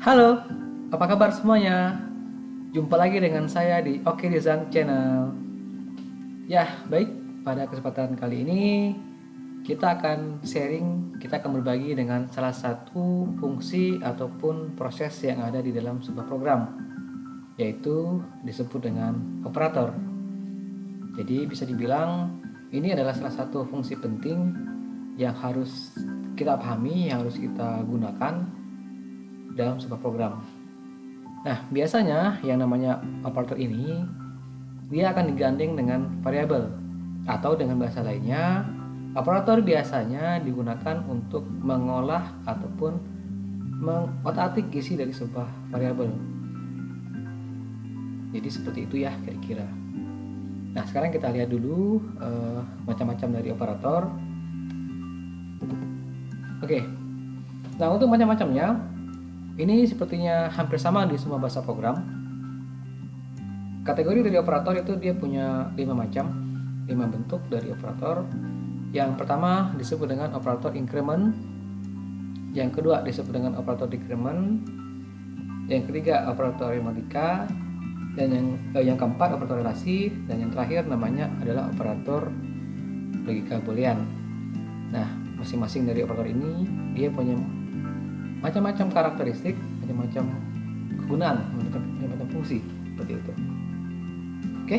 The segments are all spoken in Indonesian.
Halo, apa kabar semuanya? Jumpa lagi dengan saya di Oke Design Channel. Ya, baik. Pada kesempatan kali ini kita akan sharing, kita akan berbagi dengan salah satu fungsi ataupun proses yang ada di dalam sebuah program, yaitu disebut dengan operator. Jadi bisa dibilang ini adalah salah satu fungsi penting yang harus kita pahami, yang harus kita gunakan dalam sebuah program. Nah, biasanya yang namanya operator ini dia akan digandeng dengan variabel, atau dengan bahasa lainnya, operator biasanya digunakan untuk mengolah ataupun mengotak-atik isi dari sebuah variabel. Jadi seperti itu ya kira-kira. Nah, sekarang kita lihat dulu macam-macam dari operator. Oke. Nah, untuk macam-macamnya ini sepertinya hampir sama di semua bahasa program. Kategori dari operator itu dia punya 5 macam, 5 bentuk dari operator. Yang pertama disebut dengan operator increment, yang kedua disebut dengan operator decrement, yang ketiga operator arithmetika, dan yang keempat operator relasi, dan yang terakhir namanya adalah operator logika boolean. Nah, masing-masing dari operator ini dia punya macam-macam karakteristik, macam-macam kegunaan, macam-macam fungsi seperti itu. Oke,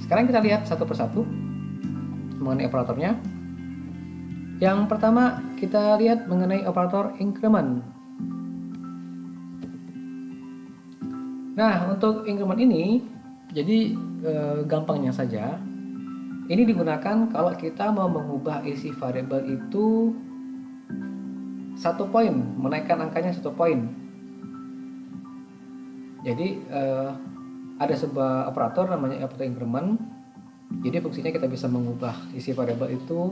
sekarang kita lihat satu persatu mengenai operatornya. Yang pertama kita lihat mengenai operator increment. Nah, untuk increment ini jadi gampangnya saja ini digunakan kalau kita mau mengubah isi variabel itu 1 poin, menaikkan angkanya 1 poin. Jadi ada sebuah operator namanya operator increment. Jadi fungsinya kita bisa mengubah isi variabel itu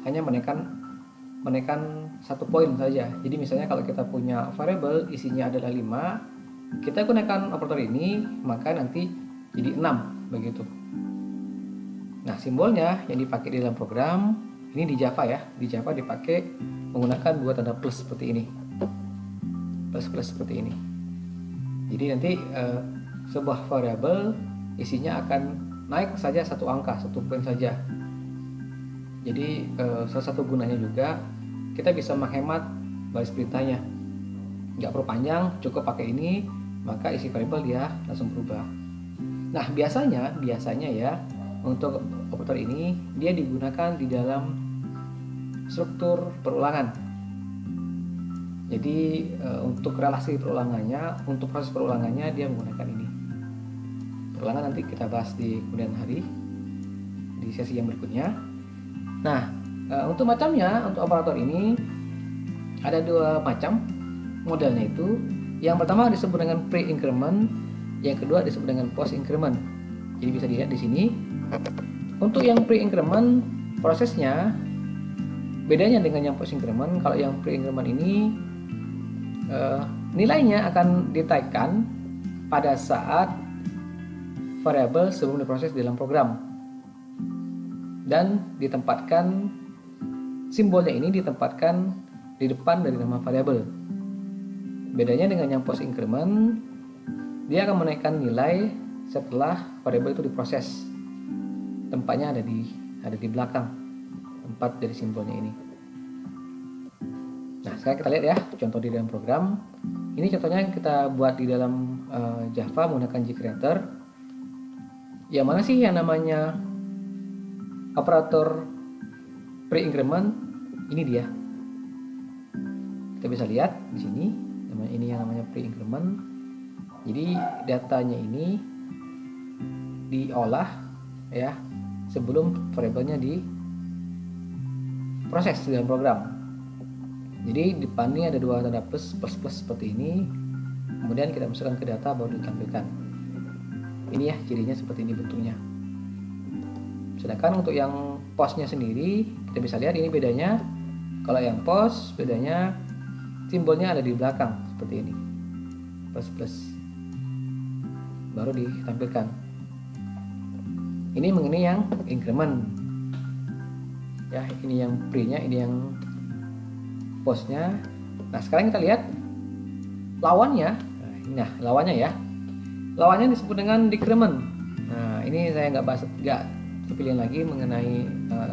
hanya menaikkan 1 poin saja. Jadi misalnya kalau kita punya variabel isinya adalah 5, kita gunakan operator ini, maka nanti jadi 6 begitu. Nah, simbolnya yang dipakai di dalam program ini di Java ya. Di Java dipakai menggunakan 2 tanda plus seperti ini. Plus seperti ini. Jadi nanti sebuah variabel isinya akan naik saja 1 angka, 1 poin saja. Jadi salah satu gunanya juga kita bisa menghemat baris perintahnya. Nggak perlu panjang, cukup pakai ini, maka isi variabel dia langsung berubah. Nah, biasanya ya untuk operator ini dia digunakan di dalam struktur perulangan. Jadi untuk relasi perulangannya, untuk proses perulangannya dia menggunakan ini. Perulangan nanti kita bahas di kemudian hari di sesi yang berikutnya. Nah, untuk macamnya, untuk operator ini ada 2 macam modelnya itu. Yang pertama disebut dengan pre-increment, yang kedua disebut dengan post-increment. Jadi bisa dilihat di sini. Untuk yang pre-increment prosesnya bedanya dengan yang post-increment. Kalau yang pre-increment ini nilainya akan ditaikkan pada saat variabel sebelum diproses dalam program, dan ditempatkan simbolnya ini ditempatkan di depan dari nama variabel. Bedanya dengan yang post increment, dia akan menaikkan nilai setelah variabel itu diproses. Tempatnya ada di belakang tempat dari simbolnya ini. Nah, sekarang kita lihat ya contoh di dalam program. Ini contohnya yang kita buat di dalam Java menggunakan JCreator. Yang mana sih yang namanya operator pre-increment? Ini dia. Kita bisa lihat di sini, ini yang namanya pre-increment. Jadi datanya ini diolah ya sebelum variabelnya diproses dalam program. Jadi di depan ini ada 2 tanda plus seperti ini. Kemudian kita masukkan ke data baru ditampilkan. Ini ya cirinya seperti ini bentuknya. Sedangkan untuk yang postnya sendiri kita bisa lihat ini bedanya. Kalau yang post bedanya simbolnya ada di belakang seperti ini. Plus baru ditampilkan. Ini mengenai yang increment. Ya, ini yang pre-nya, ini yang postnya. Nah, sekarang kita lihat lawannya, lawannya ya. Lawannya disebut dengan decrement. Nah, ini saya nggak terpilih lagi mengenai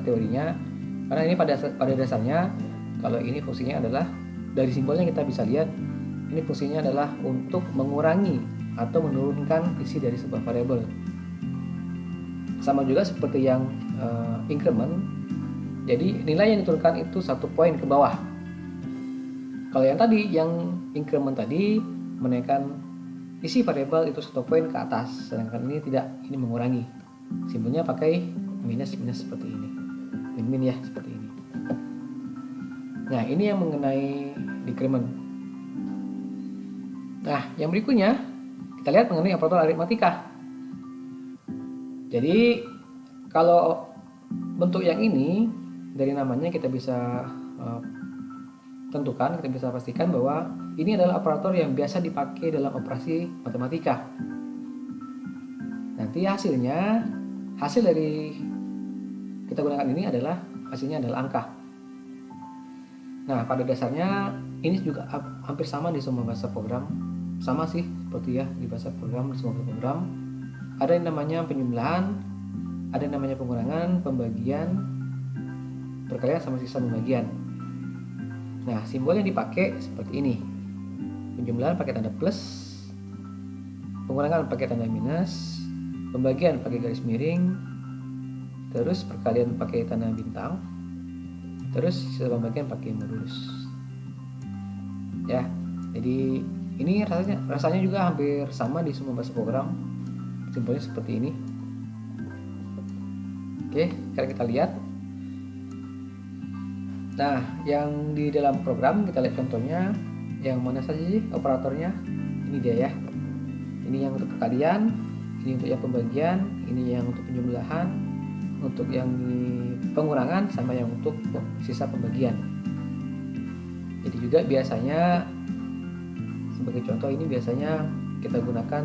teorinya, karena ini pada dasarnya kalau ini fungsinya adalah dari simbolnya kita bisa lihat ini fungsinya adalah untuk mengurangi atau menurunkan isi dari sebuah variabel. Sama juga seperti yang increment. Jadi nilai yang diturunkan itu 1 poin ke bawah. Kalau yang tadi, yang increment tadi menaikkan isi variabel itu 1 poin ke atas, sedangkan ini tidak, ini mengurangi. Simbolnya pakai minus seperti ini, min ya, seperti ini. Nah, ini yang mengenai decrement. Nah, yang berikutnya kita lihat mengenai operator aritmatika. Jadi kalau bentuk yang ini dari namanya kita bisa tentukan, kita bisa pastikan bahwa ini adalah operator yang biasa dipakai dalam operasi matematika. Nanti hasil dari kita gunakan ini adalah hasilnya adalah angka. Nah, pada dasarnya ini juga hampir sama di semua bahasa program. Sama sih seperti ya di bahasa program, di semua program. Ada yang namanya penjumlahan, ada yang namanya pengurangan, pembagian, perkalian sama sisa pembagian. Nah, simbol yang dipakai seperti ini. Penjumlahan pakai tanda plus, pengurangan pakai tanda minus, pembagian pakai garis miring, terus perkalian pakai tanda bintang, terus sisa pembagian pakai modulus. Ya, jadi ini rasanya juga hampir sama di semua bahasa program. Simbolnya seperti ini. Oke, sekarang kita lihat. Nah, yang di dalam program kita lihat contohnya. Yang mana saja sih operatornya? Ini dia ya. Ini yang untuk perkalian, ini untuk yang pembagian, ini yang untuk penjumlahan, untuk yang pengurangan, sama yang untuk sisa pembagian. Jadi juga biasanya sebagai contoh ini biasanya kita gunakan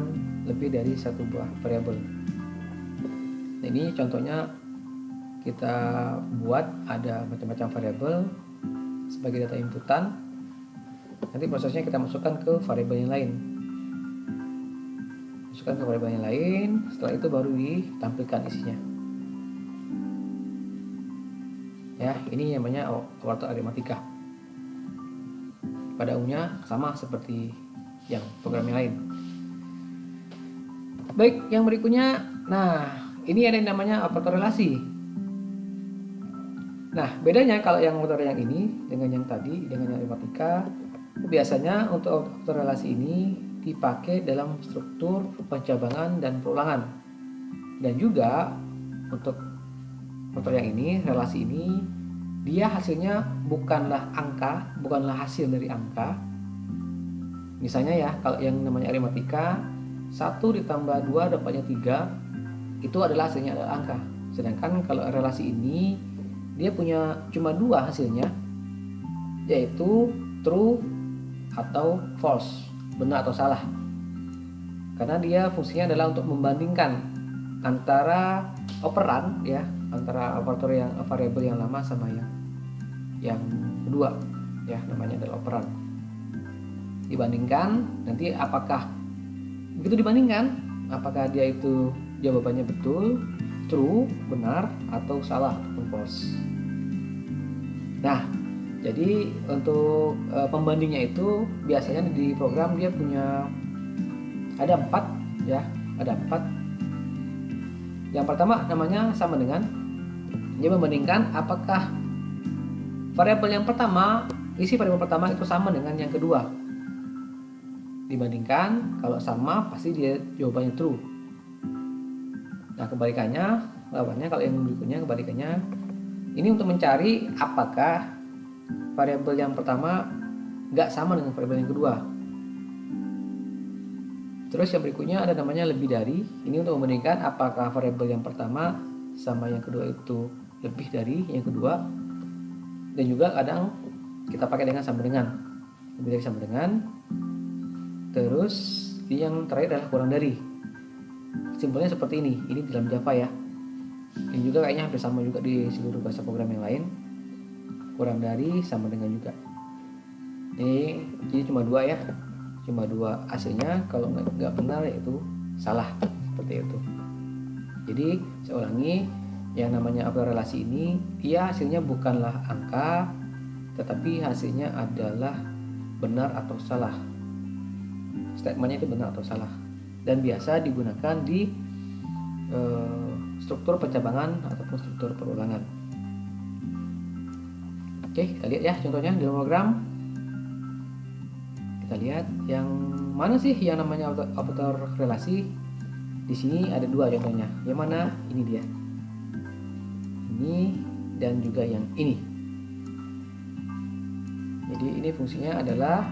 lebih dari 1 buah variabel. Nah, ini contohnya kita buat ada macam-macam variabel sebagai data inputan. Nanti prosesnya kita masukkan ke variabel yang lain. Setelah itu baru ditampilkan isinya. Ya, ini namanya operator aritmatika. Pada umumnya sama seperti yang program yang lain. Baik, yang berikutnya, nah ini ada yang namanya operator relasi. Nah, bedanya kalau yang operator yang ini dengan yang tadi, dengan yang aritmatika, biasanya untuk operator relasi ini dipakai dalam struktur pencabangan dan perulangan. Dan juga untuk operator yang ini, relasi ini, dia hasilnya bukanlah angka, bukanlah hasil dari angka. Misalnya ya, kalau yang namanya aritmatika, 1 ditambah 2 dapatnya 3, itu adalah hasilnya adalah angka. Sedangkan kalau relasi ini, dia punya cuma 2 hasilnya, yaitu true atau false, benar atau salah. Karena dia fungsinya adalah untuk membandingkan antara operan ya, antara operator yang variabel yang lama sama yang kedua ya, namanya adalah operan. Dibandingkan nanti apakah begitu dibandingkan apakah dia itu jawabannya betul, true, benar, atau salah ataupun false. Nah, jadi untuk pembandingnya itu biasanya di program dia punya ada 4 ya, ada 4. Yang pertama namanya sama dengan, dia membandingkan apakah variabel yang pertama, isi variabel pertama itu sama dengan yang kedua. Dibandingkan, kalau sama pasti dia jawabannya true. Nah, kebalikannya, lawannya kalau yang berikutnya kebalikannya, ini untuk mencari apakah variabel yang pertama nggak sama dengan variabel yang kedua. Terus yang berikutnya ada namanya lebih dari, ini untuk membandingkan apakah variabel yang pertama sama yang kedua itu lebih dari yang kedua. Dan juga kadang kita pakai dengan sama dengan, lebih dari sama dengan. Terus yang terakhir adalah kurang dari. Simbolnya seperti ini dalam Java ya. Ini juga kayaknya hampir sama juga di seluruh bahasa program yang lain. Kurang dari sama dengan juga. Ini cuma 2 ya. cuma dua hasilnya, kalau nggak benar yaitu salah, seperti itu. Jadi saya ulangi, yang namanya operator relasi ini dia hasilnya bukanlah angka, tetapi hasilnya adalah benar atau salah. Statementnya itu benar atau salah, dan biasa digunakan di struktur pencabangan ataupun struktur perulangan. Oke, kita lihat ya contohnya di logogram. Kita lihat yang mana sih yang namanya operator relasi. Di sini ada dua contohnya. Yang mana? Ini dia. Ini dan juga yang ini. Jadi ini fungsinya adalah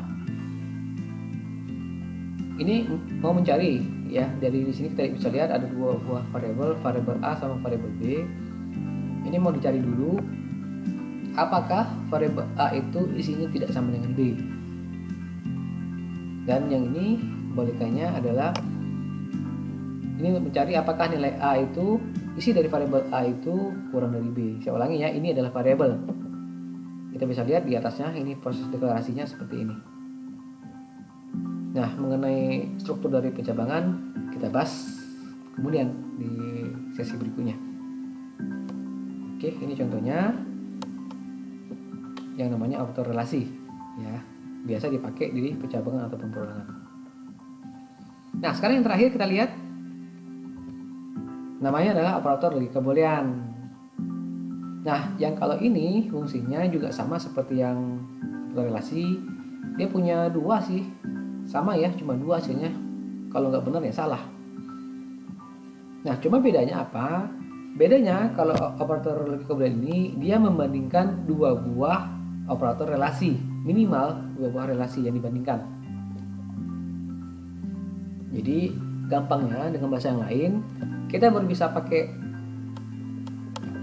ini mau mencari ya, dari di sini kita bisa lihat ada dua buah variabel A sama variabel B. Ini mau dicari dulu apakah variabel A itu isinya tidak sama dengan B. Dan yang ini kebalikannya adalah ini mencari apakah nilai A itu, isi dari variabel A itu kurang dari B. Saya ulangi ya, ini adalah variabel. Kita bisa lihat di atasnya, ini proses deklarasinya seperti ini. Nah, mengenai struktur dari pencabangan kita bahas kemudian di sesi berikutnya. Oke, ini contohnya yang namanya operator relasi ya, biasa dipakai di pencabangan ataupun perulangan. Nah, sekarang yang terakhir kita lihat namanya adalah operator dari kebolehan. Nah, yang kalau ini fungsinya juga sama seperti yang operator relasi, dia punya dua sih, sama ya, cuma dua hasilnya. Kalau nggak benar ya salah. Nah, cuma bedanya apa? Bedanya kalau operator dari kebolehan ini dia membandingkan dua buah operator relasi, minimal dua buah relasi yang dibandingkan. Jadi gampangnya dengan bahasa yang lain, kita baru bisa pakai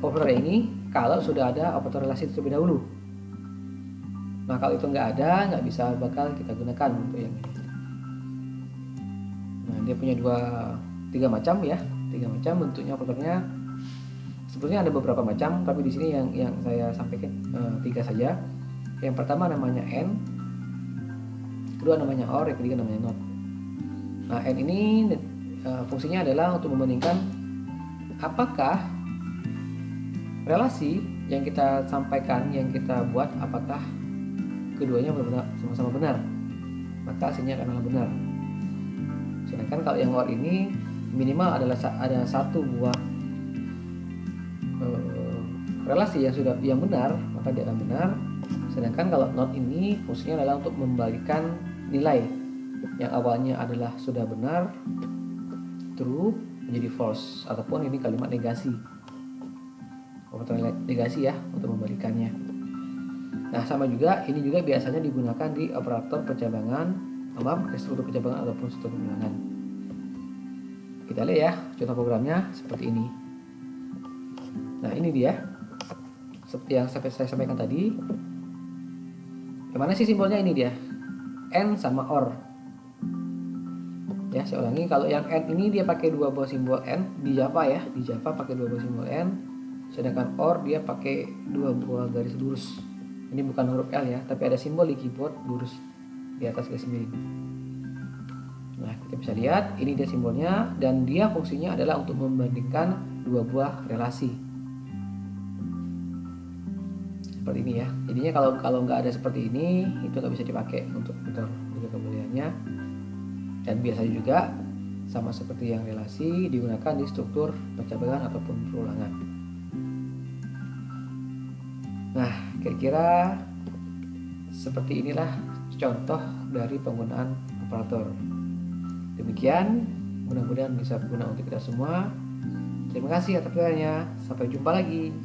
operator ini kalau sudah ada operator relasi terlebih dahulu. Nah, kalau itu nggak ada, nggak bisa bakal kita gunakan untuk yang ini. Nah, dia punya tiga macam ya, tiga macam bentuknya operatornya. Sebetulnya ada beberapa macam, tapi di sini yang saya sampaikan tiga saja. Yang pertama namanya AND, kedua namanya OR, yang ketiga namanya NOT. Nah, AND ini fungsinya adalah untuk membandingkan apakah relasi yang kita sampaikan, yang kita buat, apakah keduanya benar, sama-sama benar, maka hasilnya akan benar. Sedangkan kalau yang OR ini minimal adalah ada satu buah relasi yang benar, maka dia akan benar. Sedangkan kalau NOT ini fungsinya adalah untuk membalikan nilai yang awalnya adalah sudah benar, true, menjadi false, ataupun ini kalimat negasi, operator negasi ya, untuk membalikannya. Nah, sama juga ini juga biasanya digunakan di operator pencabangan, struktur pencabangan ataupun struktur pengulangan. Kita lihat ya contoh programnya seperti ini. Nah, ini dia seperti yang saya sampaikan tadi. Yang mana sih simbolnya? Ini dia, AND sama OR. Ya, saya ulangi, kalau yang AND ini dia pakai dua buah simbol AND di Java ya, di Java pakai dua buah simbol AND. Sedangkan OR dia pakai dua buah garis lurus. Ini bukan huruf L ya, tapi ada simbol di keyboard lurus di atas garis miring. Nah, kita bisa lihat ini dia simbolnya, dan dia fungsinya adalah untuk membandingkan dua buah relasi. Seperti ini ya. Jadinya kalau nggak ada seperti ini, itu nggak bisa dipakai untuk kebolehannya. Dan biasanya juga sama seperti yang relasi digunakan di struktur pencabangan ataupun perulangan. Nah, kira-kira seperti inilah contoh dari penggunaan operator. Demikian, mudah-mudahan bisa berguna untuk kita semua. Terima kasih atas perhatiannya. Sampai jumpa lagi.